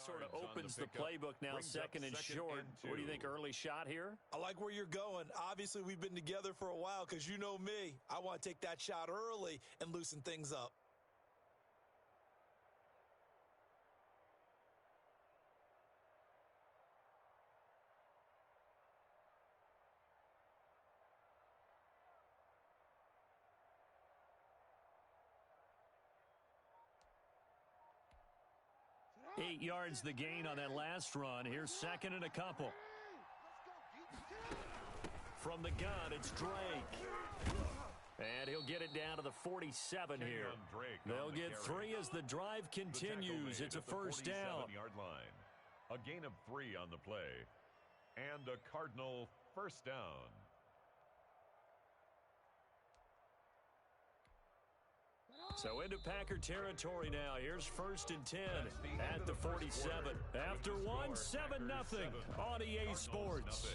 sort of opens the playbook now, second and short. What do you think, early shot here? I like where you're going. Obviously, we've been together for a while because you know me. I want to take that shot early and loosen things up. Eight yards the gain on that last run. Here's second and a couple. From the gun, it's Drake. And he'll get it down to the 47 here. They'll get 3 as the drive continues. It's a first down. Yard line. A gain of 3 on the play. And a Cardinal first down. So into Packer territory now. Here's first and 10 at the 47. After one, 7-0 on EA Sports.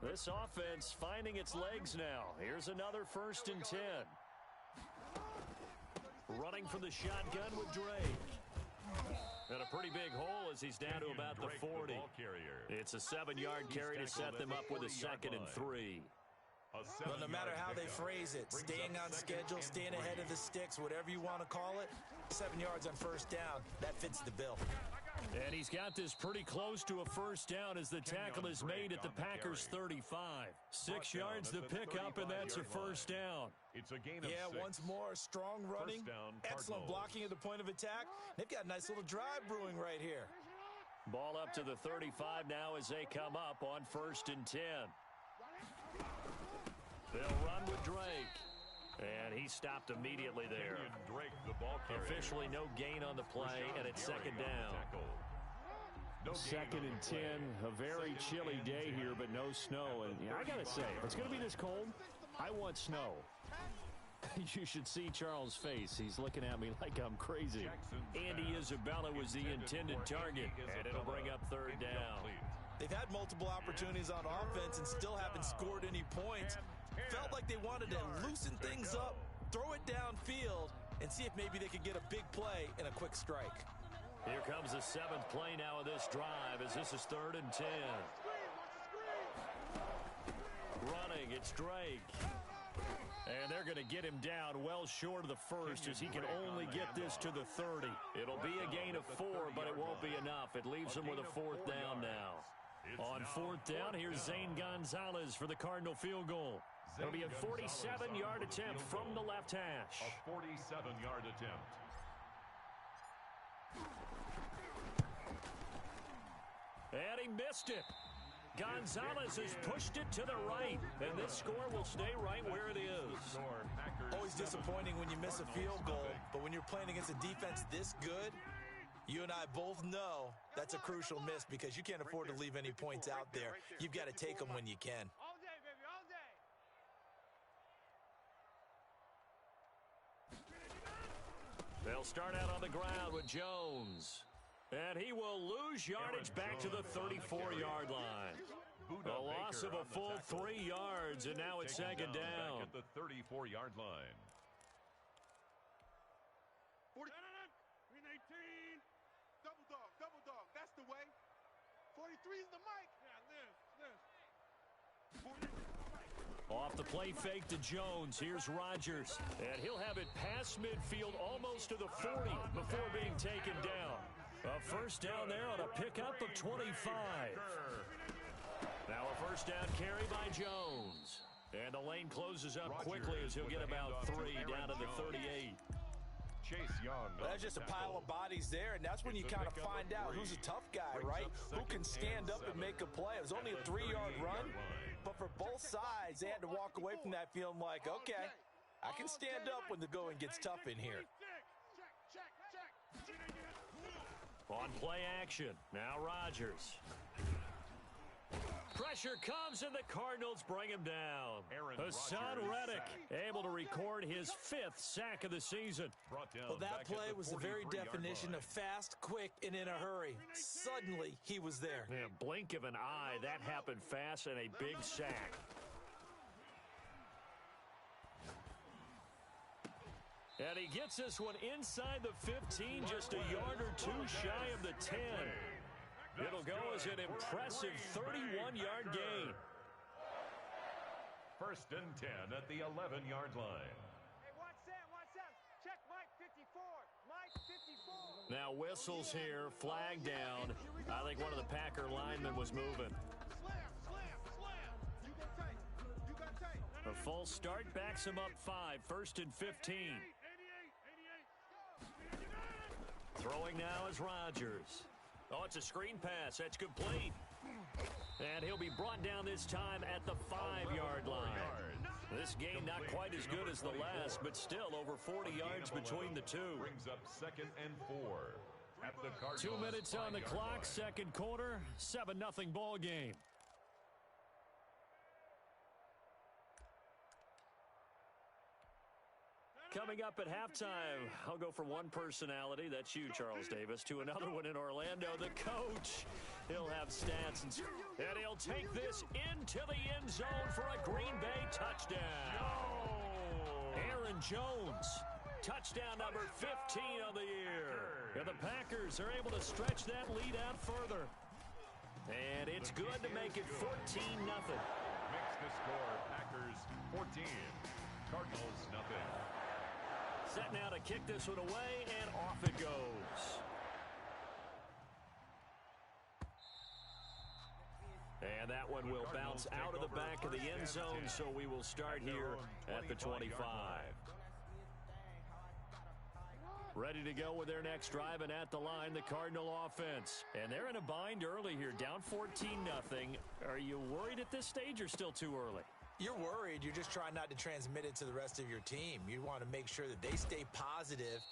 This offense finding its legs now. Here's another first and 10. Running from the shotgun with Drake. And a pretty big hole as he's down to about the 40. It's a 7-yard carry to set them up with a second and 3. Well, no matter how they phrase it, staying on schedule, staying ahead of the sticks, whatever you want to call it, 7 yards on first down, that fits the bill. And he's got this pretty close to a first down as the tackle is made at the Packers' 35. 6 yards the pickup, and that's a first down. It's a gain of 6. Once more, strong running, excellent blocking at the point of attack. They've got a nice little drive brewing right here. Ball up to the 35 now as they come up on first and 10. They'll run with Drake. And he stopped immediately there. Drake, the ball carrier. Officially no gain on the play, and it's second down. Second and 10, a very chilly day here, but no snow. And I got to say, if it's going to be this cold, I want snow. You should see Charles' face. He's looking at me like I'm crazy. Andy Isabella was the intended target, and it'll bring up third down. They've had multiple opportunities on offense and still haven't scored any points. Felt like they wanted to loosen things up, throw it downfield, and see if maybe they could get a big play and a quick strike. Here comes the 7th play now of this drive as this is third and 10. Running, it's Drake. And they're going to get him down well short of the first as he can only get this to the 30. It'll be a gain of 4, but it won't be enough. It leaves them with a fourth down now. On fourth down, here's Zane Gonzalez for the Cardinal field goal. It'll be a 47-yard attempt from the left hash. A 47-yard attempt. And he missed it. Gonzalez has pushed it to the right, and this score will stay right where it is. Always disappointing when you miss a field goal, but when you're playing against a defense this good, you and I both know that's a crucial miss because you can't afford to leave any points out there. You've got to take them when you can. All day, baby, all day. They'll start out on the ground with Jones. And he will lose yardage back to the 34-yard line. A loss of a full 3 yards, and now it's second down. At the 34-yard line. 40, 18, double dog, that's the way. 43 is the mic. Yeah, live. Off the play fake to Jones. Here's Rodgers. And he'll have it past midfield almost to the 40 before being taken down. A first down there on a pickup of 25. Now a first down carry by Jones. And the lane closes up quickly as he'll get about 3 down to the 38. Chase Young. That's just a pile of bodies there, and that's when you kind of find out who's a tough guy, right? Who can stand up and make a play. It was only a 3-yard run, but for both sides, they had to walk away from that feeling like, okay, I can stand up when the going gets tough in here. On play action, now Rodgers. pressure comes, and the Cardinals bring him down. Aaron Hassan Rodgers, Reddick sack. able to record his 5th sack of the season. Brought down Well, that back at play was the very 43-yard definition line. of fast, quick, and in a hurry. Suddenly, he was there. Yeah, blink of an eye, that happened fast, and a big sack. And he gets this one inside the 15, just a yard or two shy of the 10. It'll go as an impressive 31-yard gain. 1st and 10 at the 11-yard line. Hey, watch that. Check Mike 54. Mike 54. Now whistles here, flag down. I think one of the Packer linemen was moving. Slam. You go tight. You got tight. A false start backs him up 5, 1st and 15. 88. Throwing now is Rodgers. Oh, it's a screen pass. That's complete. And he'll be brought down this time at the 5-yard line. This game not quite as good as the last, but still over 40 yards between the two. Brings up 2nd and 4 at the Cardinals. 2 minutes on the 5-yard clock, line. 2nd quarter, 7-0 ball game. Coming up at halftime, I'll go from one personality, that's you, Charles Davis, to another one in Orlando, the coach. He'll have stats, and he'll take this into the end zone for a Green Bay touchdown. Aaron Jones, touchdown number 15 of the year. And the Packers are able to stretch that lead out further. And it's good to make it 14-0. Makes the score Packers 14, Cardinals nothing. Set now to kick this one away, and off it goes. And that one will bounce out of the back of the end zone, so we will start here at the 25. Ready to go with their next drive, and at the line, the Cardinal offense. And they're in a bind early here, down 14-0. Are you worried at this stage or still too early? You're worried. You're just trying not to transmit it to the rest of your team. You want to make sure that they stay positive.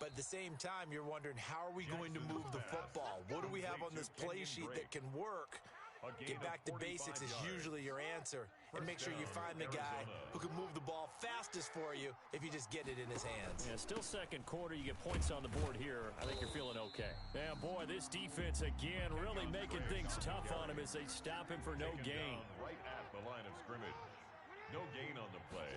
But at the same time, you're wondering, how are we going to move the football? What do we have on this play sheet that can work? Get back to basics is usually your answer. And make sure you find the guy who can move the ball fastest for you if you just get it in his hands. Yeah, still 2nd quarter. You get points on the board here. I think you're feeling okay. Yeah, boy, this defense again really making things tough on him as they stop him for no gain. Right at the line of scrimmage. No gain on the play.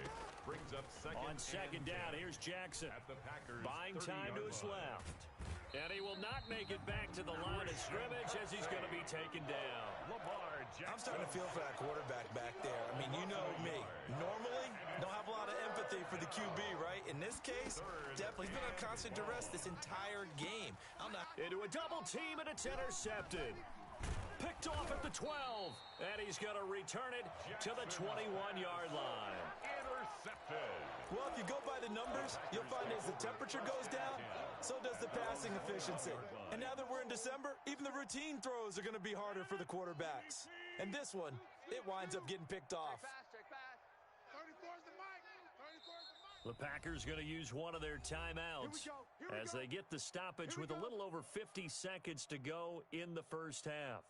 Brings up 2nd On 2nd down, here's Jackson. at the Packers. Buying time to his left. And he will not make it back to the line of scrimmage as he's going to be taken down. Lamar Jackson. I'm starting to feel for that quarterback back there. I mean, you know me. Normally, don't have a lot of empathy for the QB, right? In this case, definitely he's been on constant duress this entire game. Into a double team, and it's intercepted. Picked off at the 12, and he's going to return it to the 21-yard line. Intercepted. Well, if you go by the numbers, you'll find as the temperature goes down, so does the passing efficiency. And now that we're in December, even the routine throws are going to be harder for the quarterbacks. And this one, it winds up getting picked off. 34's the mic. 34's the mic. The Packers going to use one of their timeouts as they get the stoppage with a little over 50 seconds to go in the first half.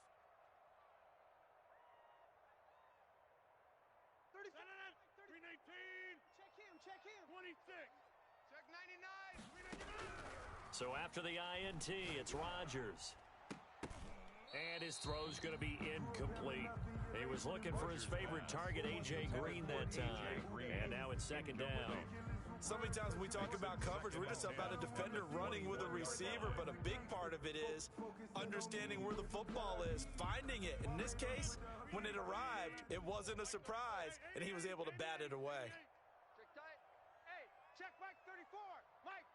319. Check him. 26. Check 99. 399. So after the INT, it's Rodgers. And his throw's going to be incomplete. He was looking for his favorite target, A.J. Green, that time. And now it's 2nd down. So many times when we talk about coverage, we're just about a defender running with a receiver, but a big part of it is understanding where the football is, finding it. In this case, when it arrived, it wasn't a surprise, and he was able to bat it away. Check tight. Hey, check Mike 34. Mike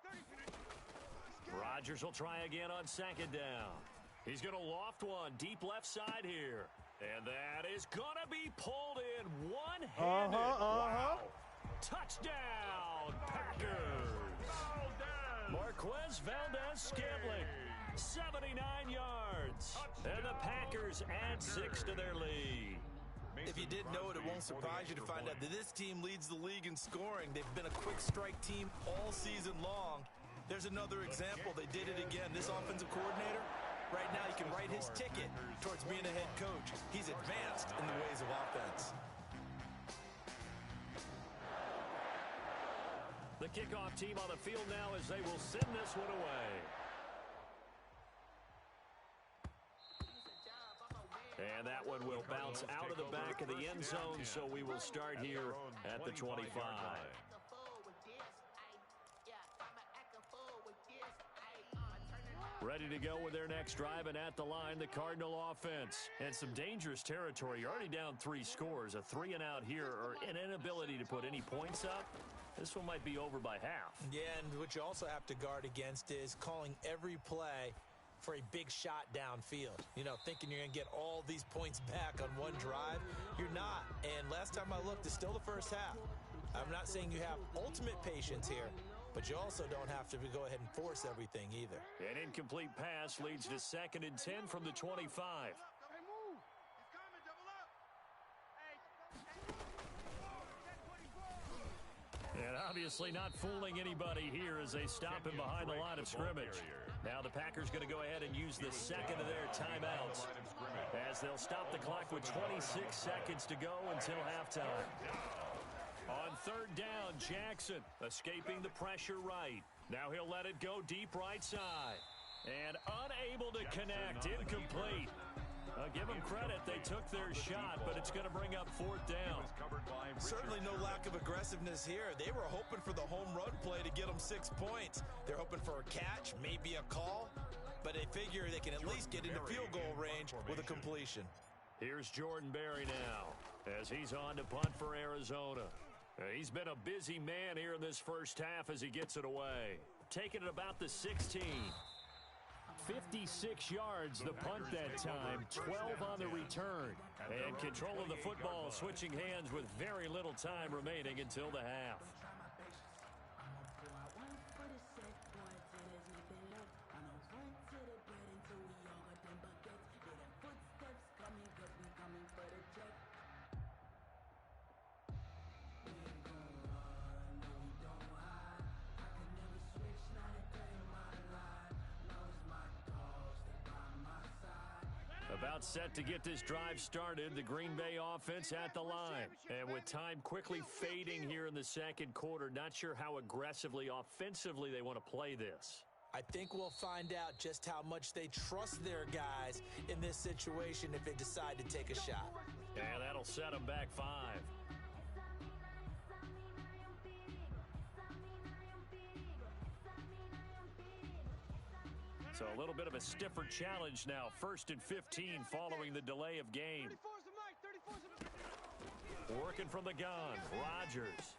34. Rodgers will try again on 2nd down. He's going to loft one deep left side here. And that is going to be pulled in one-handed. Wow. Touchdown, Packers. Marquez Valdez-Scantling, 79 yards. And the Packers add 6 to their lead. If you didn't know it, it won't surprise you to find out that this team leads the league in scoring. They've been a quick strike team all season long. There's another example. They did it again. This offensive coordinator, right now, you can write his ticket towards being a head coach. He's advanced in the ways of offense. The kickoff team on the field now as they will send this one away. And that one will bounce out of the back of the end zone, so we will start here at the 25. Ready to go with their next drive, and at the line, the Cardinal offense. And some dangerous territory. You're already down 3 scores. A 3-and-out here, or an inability to put any points up. This one might be over by half. Yeah, and what you also have to guard against is calling every play for a big shot downfield. You know, thinking you're going to get all these points back on one drive. You're not. And last time I looked, it's still the first half. I'm not saying you have ultimate patience here, but you also don't have to go ahead and force everything either. An incomplete pass leads to 2nd and 10 from the 25. Hey, move. He's coming. Double up. Hey. And obviously not fooling anybody here as they stop him behind the line of scrimmage. Now the Packers going to go ahead and use the second of their timeouts as they'll stop the clock with 26 seconds to go until halftime. On 3rd down, Jackson escaping the pressure right. Now he'll let it go deep right side. And unable to connect, incomplete. Give them credit, they took their shot, but it's going to bring up 4th down. Certainly no lack of aggressiveness here. They were hoping for the home run play to get them 6 points. They're hoping for a catch, maybe a call, but they figure they can at least get into field goal range with a completion. Here's Jordan Berry now as he's on to punt for Arizona. He's been a busy man here in this first half as he gets it away. Taking it about the 16. 56 yards the punt that time, 12 on the return. And control of the football switching hands with very little time remaining until the half. About set to get this drive started, the Green Bay offense at the line. And with time quickly fading here in the second quarter, not sure how aggressively, offensively they want to play this. I think we'll find out just how much they trust their guys in this situation if they decide to take a shot. And that'll set them back 5. So a little bit of a stiffer challenge now. 1st and 15 following the delay of game. 34's the mic. 34's the mic. Working from the gun, Rodgers.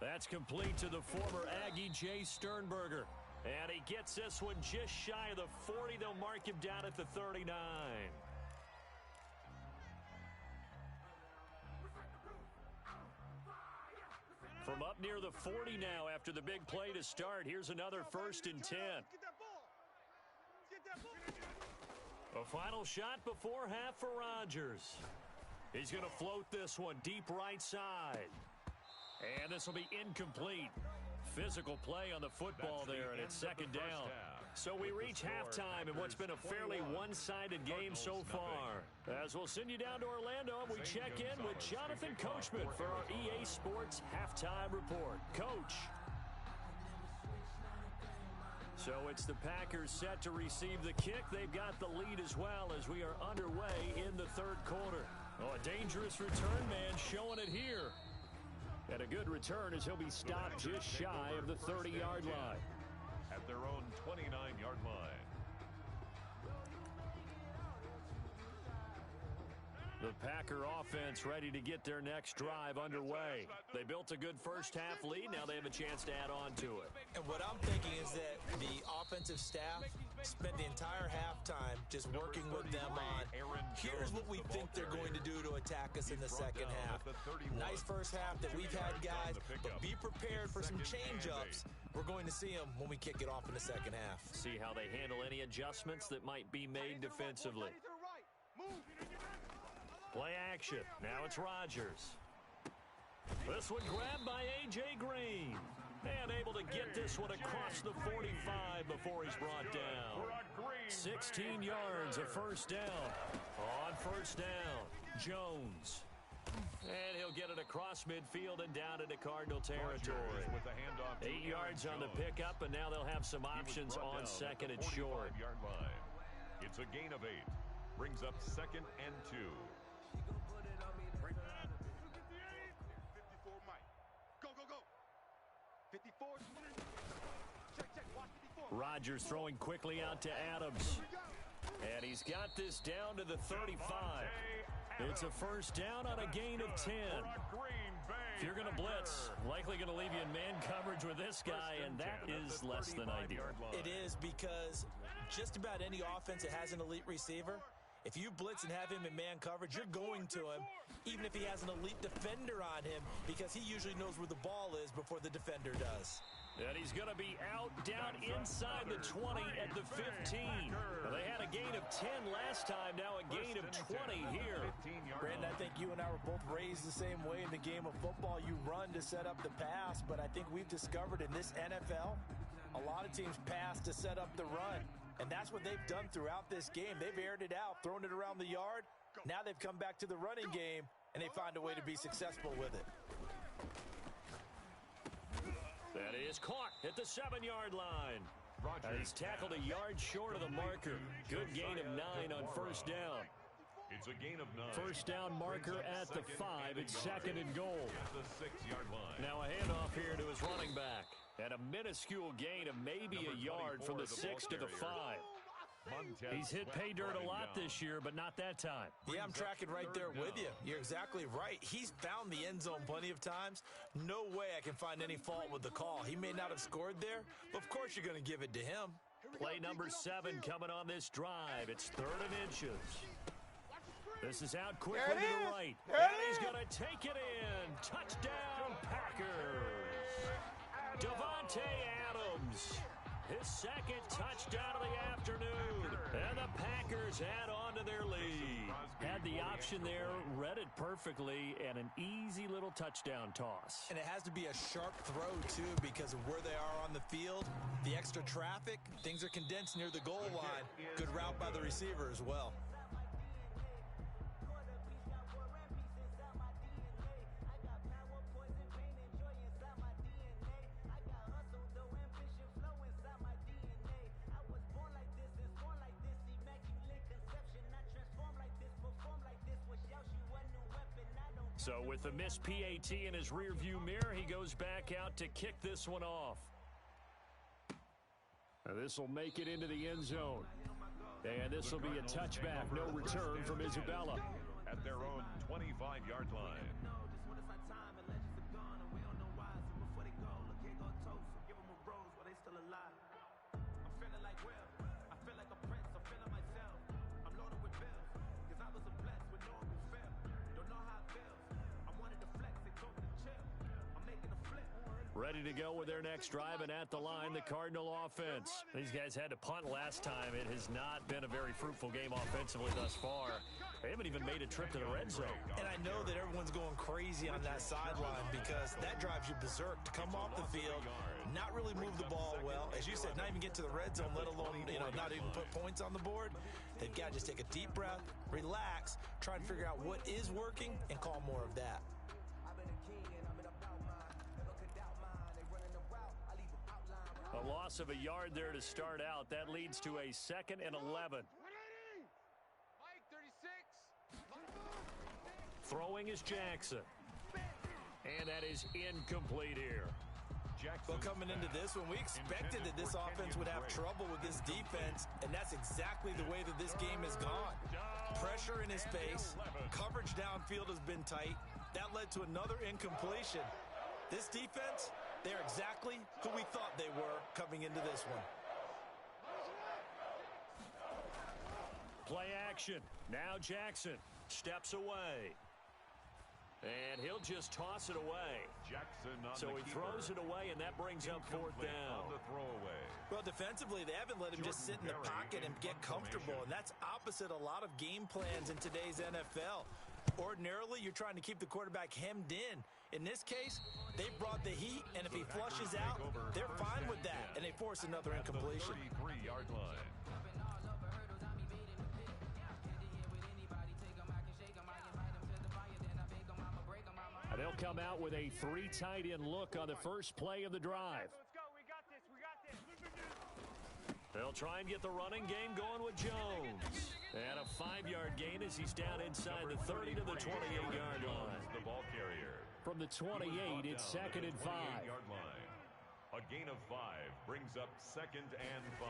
That's complete to the former Aggie Jay Sternberger. And he gets this one just shy of the 40. They'll mark him down at the 39. From up near the 40 now after the big play to start. Here's another 1st and 10. Get that ball. Get that ball. A final shot before half for Rodgers. He's going to float this one deep right side. And this will be incomplete. Physical play on the football there, and it's 2nd down. So we reach halftime in what's been a fairly one-sided game so far. As we'll send you down to Orlando, we check in with Jonathan Coachman for our EA Sports Halftime Report. Coach. So it's the Packers set to receive the kick. They've got the lead as well as we are underway in the 3rd quarter. Oh, a dangerous return man showing it here. And a good return as he'll be stopped just shy of the 30-yard line. At their own 29-yard line. The Packer offense ready to get their next drive underway. They built a good first half lead. Now they have a chance to add on to it. And what I'm thinking is that the offensive staff spent the entire halftime just working with them on, here's what we think they're going to do to attack us in the second half. Nice first half that we've had, guys, but be prepared for some change-ups. We're going to see them when we kick it off in the second half. See how they handle any adjustments that might be made defensively. Play action. Now it's Rodgers. This one grabbed by A.J. Green. And able to get this one across the 45 before he's brought down. 16 yards, a first down. On first down, Jones. And he'll get it across midfield and down into Cardinal territory. 8 yards on the pickup, and now they'll have some options on second and short. It's a gain of 8. Brings up 2nd and 2. 54, Mike. Go, go, go. 54. Check, watch 54. Rodgers throwing quickly out to Adams. And he's got this down to the 35. It's a first down on a gain of 10. If you're going to blitz, likely going to leave you in man coverage with this guy, and that is less than ideal. It is, because just about any offense that has an elite receiver, if you blitz and have him in man coverage, you're going to him, even if he has an elite defender on him, because he usually knows where the ball is before the defender does. And he's going to be out down inside the 20 at the 15. Well, they had a gain of 10 last time, now a gain of 20 here. Brandon, I think you and I were both raised the same way in the game of football. You run to set up the pass, but I think we've discovered in this NFL, a lot of teams pass to set up the run. And that's what they've done throughout this game. They've aired it out, thrown it around the yard. Now they've come back to the running game, and they find a way to be successful with it. That is caught at the 7-yard line. He's tackled a yard short of the marker. Good gain of 9 on first down. It's a gain of 9. First down marker at the 5. It's 2nd and goal. At the 6-yard line. Now a handoff here to his running back. And a minuscule gain of maybe a yard from the 6 to the 5. He's hit pay dirt a lot this year, but not that time. Yeah, I'm tracking right there with you. You're exactly right. He's found the end zone plenty of times. No way I can find any fault with the call. He may not have scored there, but of course you're going to give it to him. Play number 7 coming on this drive. It's 3rd and inches. This is out quickly to the right. And he's going to take it in. Touchdown, Packers. Davante Adams. His 2nd touchdown of the afternoon. And the Packers add on to their lead. Had the option there, read it perfectly, and an easy little touchdown toss. And it has to be a sharp throw, too, because of where they are on the field. The extra traffic, things are condensed near the goal line. Good route by the receiver as well. So with the missed PAT in his rearview mirror, he goes back out to kick this one off. Now this will make it into the end zone. And this will be a touchback, no return from Isabella. At their own 25-yard line. Ready to go with their next drive, and at the line, the Cardinal offense. These guys had to punt last time. It has not been a very fruitful game offensively thus far. They haven't even made a trip to the red zone. And I know that everyone's going crazy on that sideline because that drives you berserk to come off the field, not really move the ball well. As you said, not even get to the red zone, let alone, not even put points on the board. They've got to just take a deep breath, relax, try and figure out what is working, and call more of that. A loss of a yard there to start out. That leads to a 2nd and 11. Mike, 36. Throwing is Jackson. And that is incomplete here. Well, coming into this one, we expected that this offense would have trouble with this defense, and that's exactly the way that this game has gone. Pressure in his face, coverage downfield has been tight. That led to another incompletion. This defense, they're exactly who we thought they were coming into this one. Play action. Now Jackson steps away. And he'll just toss it away. Jackson on so he throws it away, and that brings up 4th down. On the throwaway. Well, defensively, they haven't let him just sit in the pocket and get comfortable, and that's opposite a lot of game plans in today's NFL. Ordinarily, you're trying to keep the quarterback hemmed in. In this case, they brought the heat, and if he flushes out, they're fine with that, and they force another incompletion. 33-yard line. And they'll come out with a 3 tight end look on the first play of the drive. Let's go. We got this. We got this. They'll try and get the running game going with Jones. And a 5-yard gain as he's down inside the 30 to the 28-yard line. The ball carrier. From the 28, it's 2nd and 5. 28-yard line. A gain of 5 brings up 2nd and 5.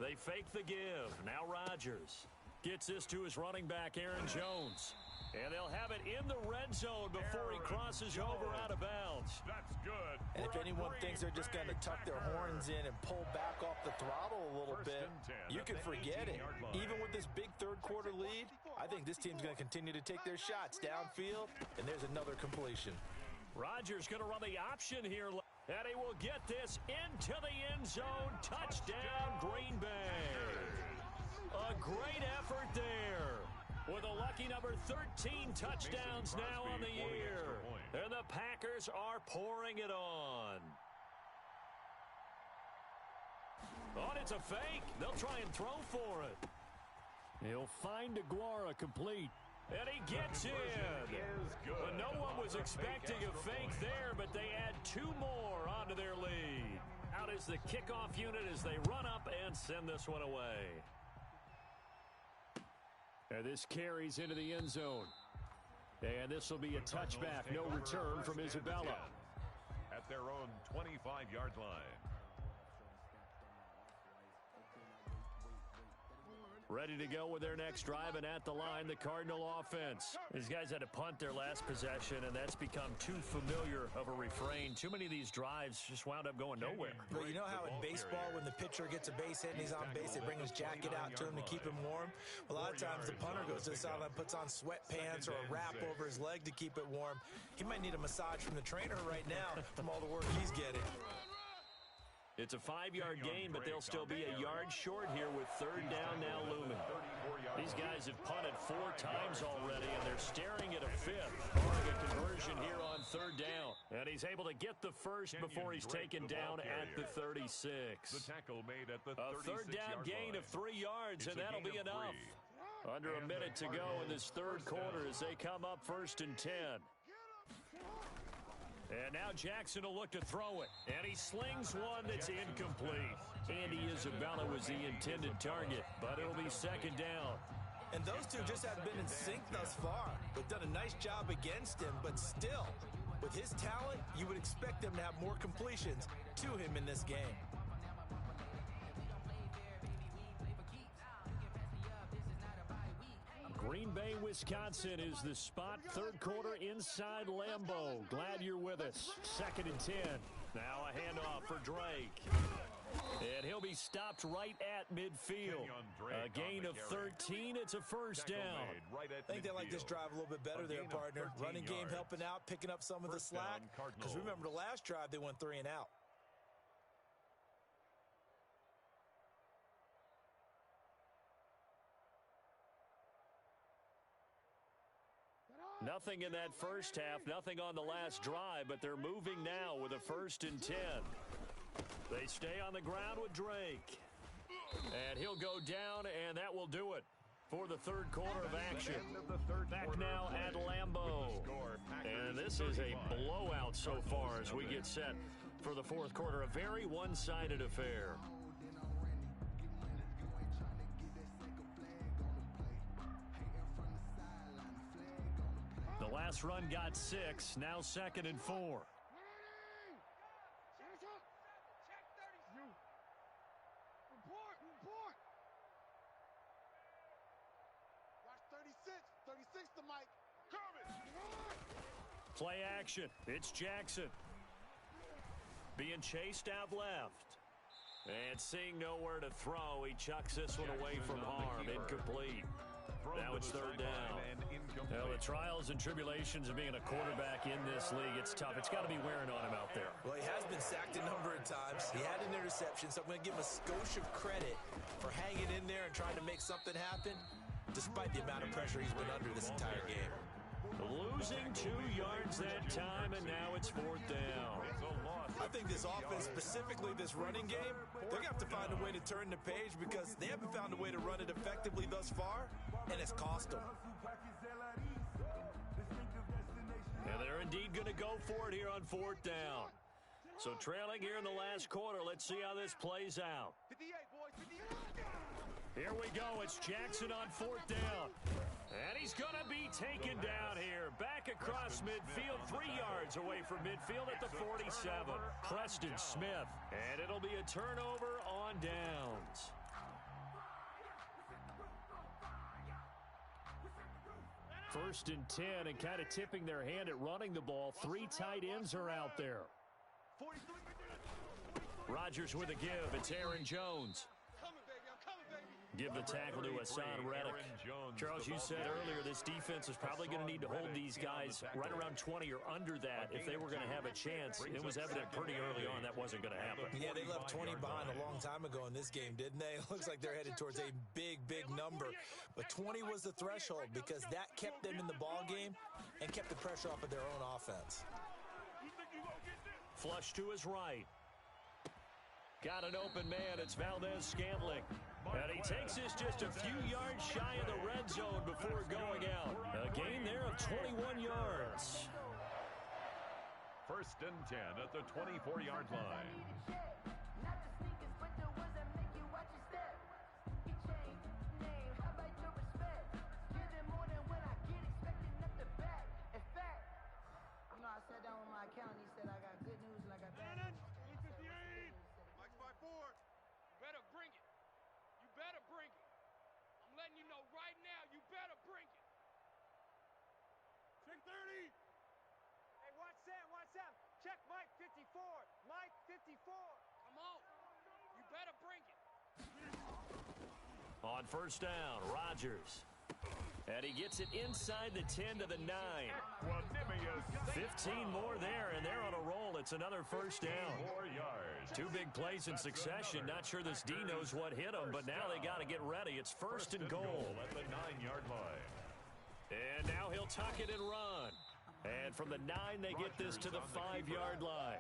They fake the give. Now Rodgers gets this to his running back, Aaron Jones. And they'll have it in the red zone before he crosses over out of bounds. That's good. And if anyone thinks they're just going to tuck their horns in and pull back off the throttle a little bit, you can forget it. Even with this big third-quarter lead, I think this team's going to continue to take their shots downfield, and there's another completion. Rodgers going to run the option here, and he will get this into the end zone. Touchdown, Green Bay. A great effort there. With a lucky number 13 touchdowns now on the year. And the Packers are pouring it on. Oh, it's a fake. They'll try and throw for it. He'll find Aguara complete. And he gets in. But no one was expecting a fake there, but they add 2 more onto their lead. Out is the kickoff unit as they run up and send this one away. And this carries into the end zone. And this will be a touchback. No return from Isabella. At their own 25-yard line. Ready to go with their next drive, and at the line, the Cardinal offense. These guys had to punt their last possession, and that's become too familiar of a refrain. Too many of these drives just wound up going nowhere. Well, you know how in baseball, when the pitcher gets a base hit and he's on base, they bring his jacket out to him to keep him warm? A lot of times the punter goes to the sideline, puts on sweatpants or a wrap over his leg to keep it warm. He might need a massage from the trainer right now from all the work he's getting. It's a 5-yard gain, but they'll still be a yard short here with 3rd down now looming. These guys have punted 4 times already, and they're staring at a 5th. Barring a conversion here on 3rd down. And he's able to get the first before he's taken down at the 36. The tackle made at the 36-yard line. A 3rd down gain of 3 yards, and that'll be enough. Under a minute to go in this 3rd quarter as they come up 1st and 10. And now Jackson will look to throw it. And he slings one that's incomplete. Andy Isabella was the intended target, but it'll be 2nd down. And those two just haven't been in sync thus far. They've done a nice job against him, but still, with his talent, you would expect them to have more completions to him in this game. Green Bay, Wisconsin is the spot. 3rd quarter inside Lambeau. Glad you're with us. 2nd and 10. Now a handoff for Drake. And he'll be stopped right at midfield. A gain of 13. It's a 1st down. I think they like this drive a little bit better there, partner. Running game helping out, picking up some of the slack. Because remember, the last drive they went 3 and out. Nothing in that first half, nothing on the last drive, but they're moving now with a 1st and 10. They stay on the ground with Drake. And he'll go down, and that will do it for the 3rd quarter of action. Back now at Lambeau. And this is a blowout so far as we get set for the 4th quarter. A very one-sided affair. The last run got 6, now 2nd and 4. Check 30. Report. Watch 36. 36 to Mike. Play action. It's Jackson. Being chased out left. And seeing nowhere to throw, he chucks this one away from harm. Incomplete. Now it's 3rd down. Well, the trials and tribulations of being a quarterback in this league, it's tough. It's got to be wearing on him out there. Well, he has been sacked a number of times. He had an interception, so I'm going to give him a skosh of credit for hanging in there and trying to make something happen. despite the amount of pressure he's been under this entire game. Losing 2 yards that time, and now it's 4th down. I think this offense, specifically this running game, they're going to have to find a way to turn the page because they haven't found a way to run it effectively thus far, and it's cost them. And they're indeed going to go for it here on 4th down. So trailing here in the last quarter, let's see how this plays out. 58, boys, 58. Here we go. It's Jackson on 4th down. And he's going to be taken down here. Back across midfield, 3 yards away from midfield at the 47. Preston Smith. And it'll be a turnover on downs. First and 10, and kind of tipping their hand at running the ball. 3 tight ends are out there. Rodgers with a give. It's Aaron Jones. Give the tackle to Hassan Reddick. Charles, you said earlier this defense is probably going to need to hold these guys right around 20 or under that if they were going to have a chance. It was evident pretty early on that wasn't going to happen. Yeah, they left 20 behind a long time ago in this game, didn't they? It looks like they're headed towards a big, big number. But 20 was the threshold because that kept them in the ball game and kept the pressure off of their own offense. Flush to his right. Got an open man. It's Valdez-Scantling. And he takes this just a few yards shy of the red zone before going out. A gain there of 21 yards. First and 10 at the 24-yard line. I sat down with my accountant. He said I got good news and I got bad news. Mike's 5-4. You better bring it. You better bring it. I'm letting you know right now, you better bring it. Check 30. Hey, watch Sam, watch Sam. Check Mike 54. Mike 54. Come on. You better bring it. On first down, Rodgers. And he gets it inside the 10 to the 9. 15 more there, and they're on a roll. It's another first down. 4 yards. 2 big plays in succession. Not sure this D knows what hit him, but now they got to get ready. It's first and goal. At the 9-yard line. And now he'll tuck it and run. And from the 9, they get this to the 5-yard line.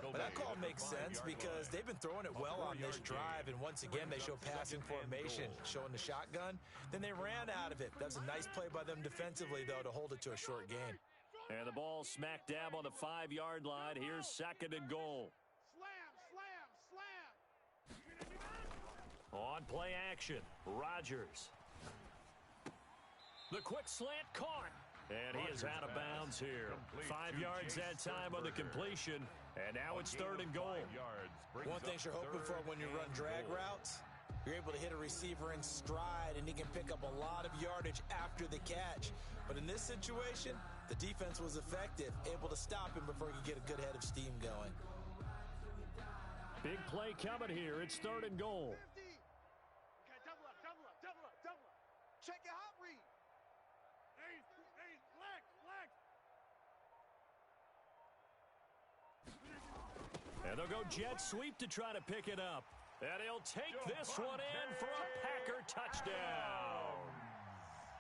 But that call makes sense because they've been throwing it well on this drive, and once again they show passing formation, showing the shotgun. Then they ran out of it. That was a nice play by them defensively, though, to hold it to a short gain. And the ball smack dab on the 5-yard line. Here's second and goal. Slam. On play action, Rodgers. The quick slant caught. And he is out of bounds here. 5 yards that time on the completion. And now it's third and goal. One thing you're hoping for when you run drag routes, you're able to hit a receiver in stride, and he can pick up a lot of yardage after the catch. But in this situation, the defense was effective, able to stop him before he could get a good head of steam going. Big play coming here. It's third and goal. 50. Okay, double up. Check your hot read. Hey, Lex. And they'll go jet sweep to try to pick it up. And he'll take this one in for a Packer touchdown.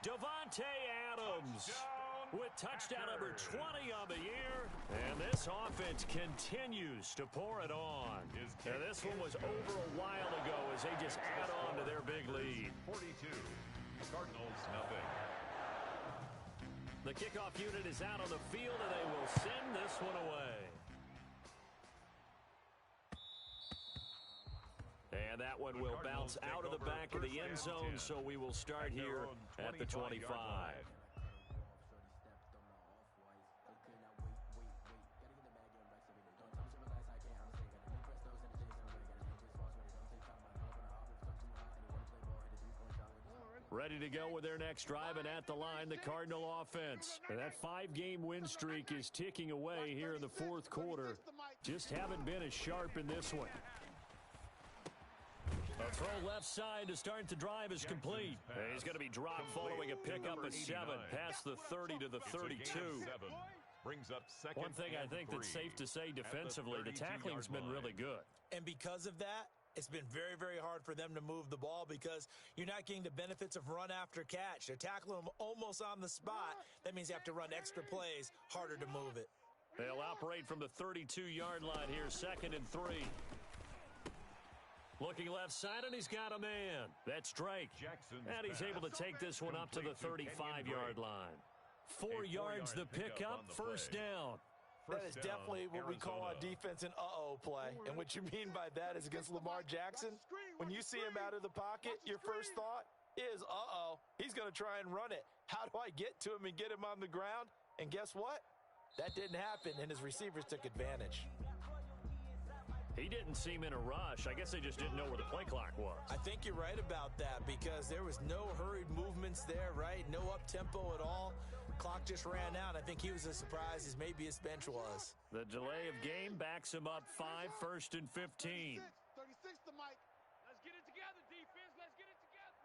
Davante Adams with touchdown number 20 on the year. And this offense continues to pour it on. And this one was over a while ago as they just add on to their big lead. 42. Cardinals nothing. The kickoff unit is out on the field, and they will send this one away. And that one will bounce out of the back of the end zone, so we will start here at the 25. Ready to go with their next drive, and at the line, the Cardinal offense. And that 5-game win streak is ticking away here in the fourth quarter. Just haven't been as sharp in this one. A throw left side to start the drive is complete. And he's going to be dropped following a pickup of 7 past the 30 to the 32. One thing I think that's safe to say defensively, the tackling's been really good. And because of that, It's been very, very hard for them to move the ball because you're not getting the benefits of run after catch. They're tackling them almost on the spot. That means you have to run extra plays, harder to move it. They'll operate from the 32-yard line here, 2nd and 3. Looking left side, and he's got a man. That's Drake. And he's able to take this one up to the 35-yard line. 4 yards the pickup, first down. That is definitely what we call on defense an uh-oh play. And what you mean by that is against Lamar Jackson, when you see him out of the pocket, your first thought is, uh-oh, he's going to try and run it. How do I get to him and get him on the ground? And guess what? That didn't happen, and his receivers took advantage. He didn't seem in a rush. I guess they just didn't know where the play clock was. I think you're right about that because there was no hurried movements there, right? No up-tempo at all. Clock just ran out. I think he was as surprised as maybe his bench was. The delay of game backs him up 5, 1st and 15. 36 to Mike. Let's get it together, defense. Let's get it together.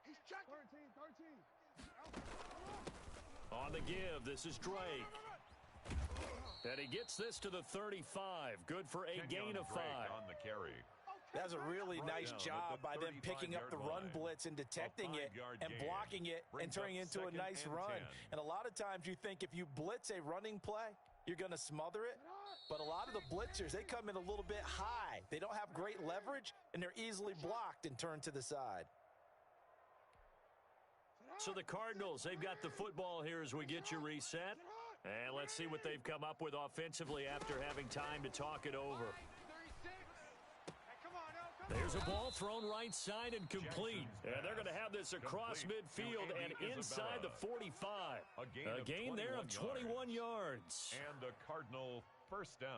He's checking. 13. On the give, this is Drake. And he gets this to the 35. Good for a gain of 5. On the carry. That's a really nice job by them picking up the run blitz and detecting it and blocking it and turning it into a nice run. And a lot of times you think if you blitz a running play, you're going to smother it. But a lot of the blitzers, they come in a little bit high. They don't have great leverage, and they're easily blocked and turned to the side. So the Cardinals, they've got the football here as we get you reset. And let's see what they've come up with offensively after having time to talk it over. There's a ball thrown right side and complete. And they're going to have this across midfield and inside the 45. A gain there of 21 yards. And a Cardinal first down.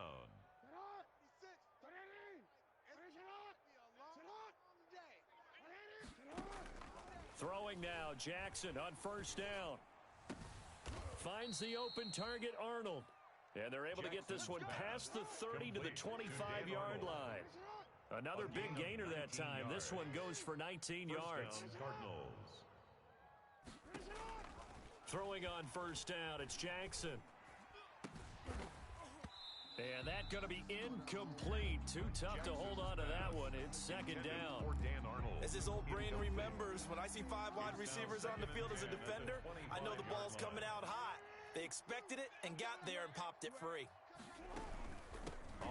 Throwing now, Jackson on first down. Finds the open target, Arnold. And they're able to get this one past the 30 to the 25-yard line. Another big gainer that time. This one goes for 19 yards. Throwing on first down, it's Jackson. And that's going to be incomplete. Too tough to hold on to that one. It's 2nd down. As his old brain remembers, when I see 5 wide receivers on the field as a defender, I know the ball's coming out hot. They expected it and got there and popped it free.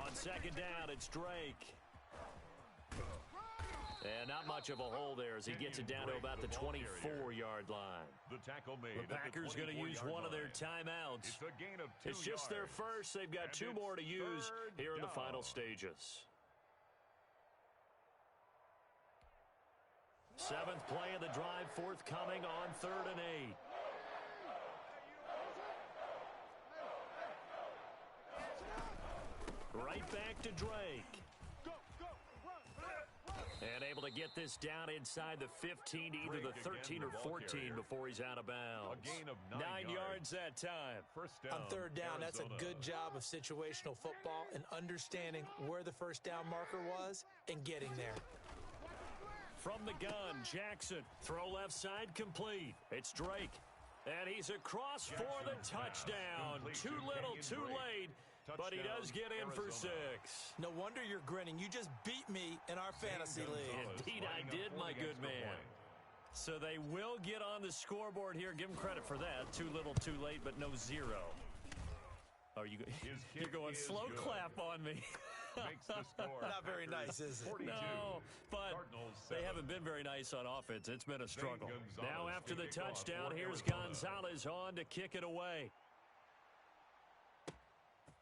On 2nd down, it's Drake. And not much of a hole there as he gets it down to about the 24-yard line. The tackle made. The Packers going to use one of their timeouts. It's a gain of 2 It's just their first. They've got 2 more to use here in the final stages. 7th play of the drive forthcoming on 3rd and 8. Right back to Drake. And able to get this down inside the 15 to either the 13 or 14 before he's out of bounds. A gain of 9 yards that time. First down, On 3rd down, that's Arizona. a good job of situational football and understanding where the first down marker was and getting there. From the gun, Jackson. Throw left side complete. It's Drake. And he's across for the touchdown. Too little, too late. But he does get in for 6. No wonder you're grinning. You just beat me in our fantasy league. Indeed I did, my good man. So they will get on the scoreboard here. Give him credit for that. Too little, too late, but no 0. Oh, you're going slow clap on me. Makes the score. Not very nice, is it? 42. No, but Cardinals they 7. haven't been very nice on offense. It's been a struggle. Gonzalez Now after the to kick off touchdown, for here's Arizona. Gonzalez on to kick it away.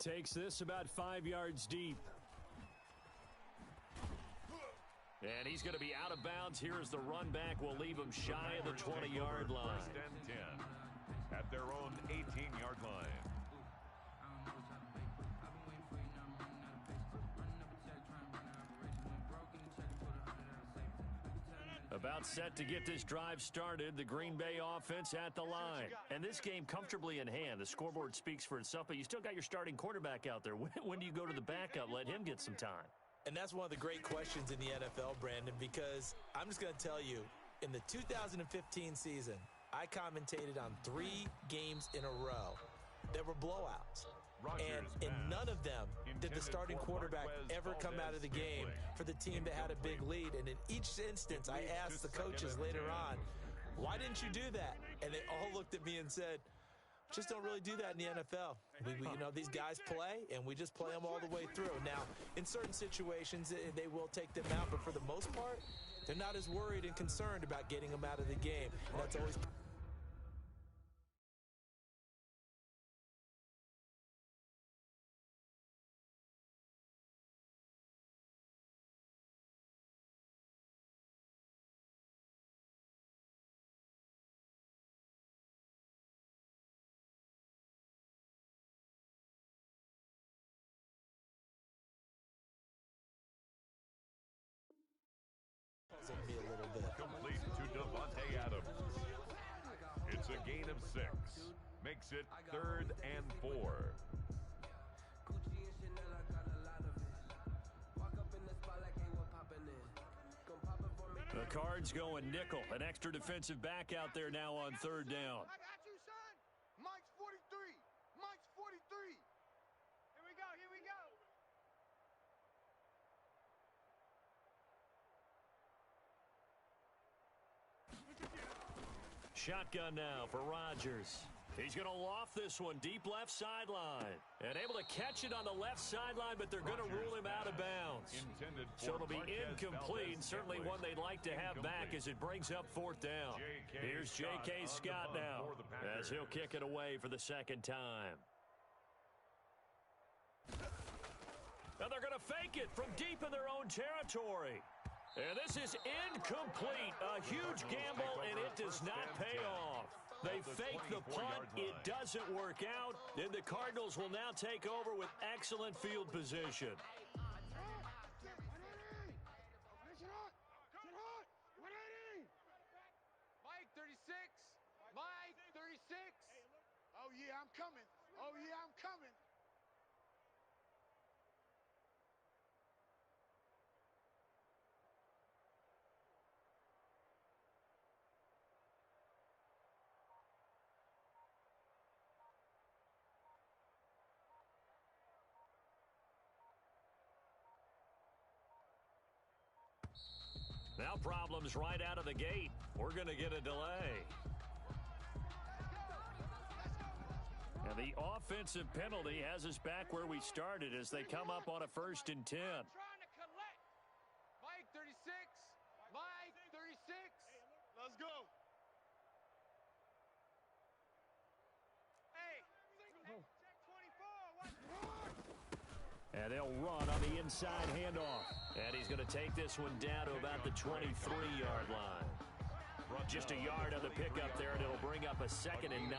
Takes this about 5 yards deep. And he's going to be out of bounds. Here's the run back. We'll leave him shy of the 20-yard line. First and 10 at their own 18-yard line. About set to get this drive started. The Green Bay offense at the line. And this game comfortably in hand. The scoreboard speaks for itself, but you still got your starting quarterback out there. When do you go to the backup? Let him get some time. And that's one of the great questions in the NFL, Brandon, because I'm just going to tell you, in the 2015 season, I commentated on 3 games in a row that were blowouts. And in none of them did the starting quarterback ever come out of the game for the team that had a big lead. And in each instance, I asked the coaches later on, why didn't you do that? And they all looked at me and said, just don't really do that in the NFL. You know, these guys play, and we just play them all the way through. Now, in certain situations, they will take them out, but for the most part, they're not as worried and concerned about getting them out of the game. And that's always... me a little bit. Complete to Davante Adams. It's a gain of 6. Makes it 3rd and 4. The Cards going nickel. An extra defensive back out there now on 3rd down. I got you, son. Mike's 43. Mike's 43. Here we go. Here we go. Shotgun now for Rodgers. He's going to loft this one deep left sideline. And able to catch it on the left sideline, but they're going to rule him out of bounds. So it'll be incomplete. Certainly one they'd like to have back as it brings up 4th down. Here's J.K. Scott now as he'll kick it away for the 2nd time. Now they're going to fake it from deep in their own territory. And this is incomplete. A huge gamble, and it does not pay off. They fake the punt. It doesn't work out. And the Cardinals will now take over with excellent field position. Mike 36. Mike 36. Oh, yeah, I'm coming. Oh, yeah, I'm coming. Now problems right out of the gate. We're going to get a delay. And the offensive penalty has us back where we started as they come up on a 1st and 10. Trying to collect. Mike 36. Mike 36. Let's go. Hey, check 24. What? And they'll run on the inside handoff. And he's going to take this one down to about the 23-yard line. Just a yard on the pickup there, and it'll bring up a 2nd and 9.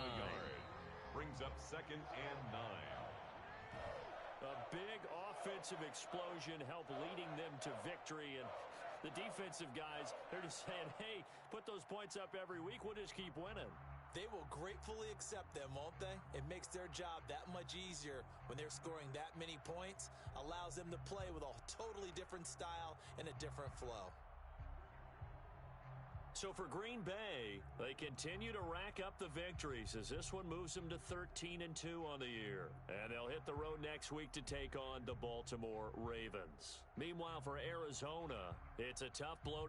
Brings up 2nd and 9. A big offensive explosion helped leading them to victory. And the defensive guys, they're just saying, hey, put those points up every week. We'll just keep winning. They will gratefully accept them, won't they? It makes their job that much easier when they're scoring that many points, allows them to play with a totally different style and a different flow. So for Green Bay, they continue to rack up the victories as this one moves them to 13-2 on the year. And they'll hit the road next week to take on the Baltimore Ravens. Meanwhile, for Arizona, it's a tough blow.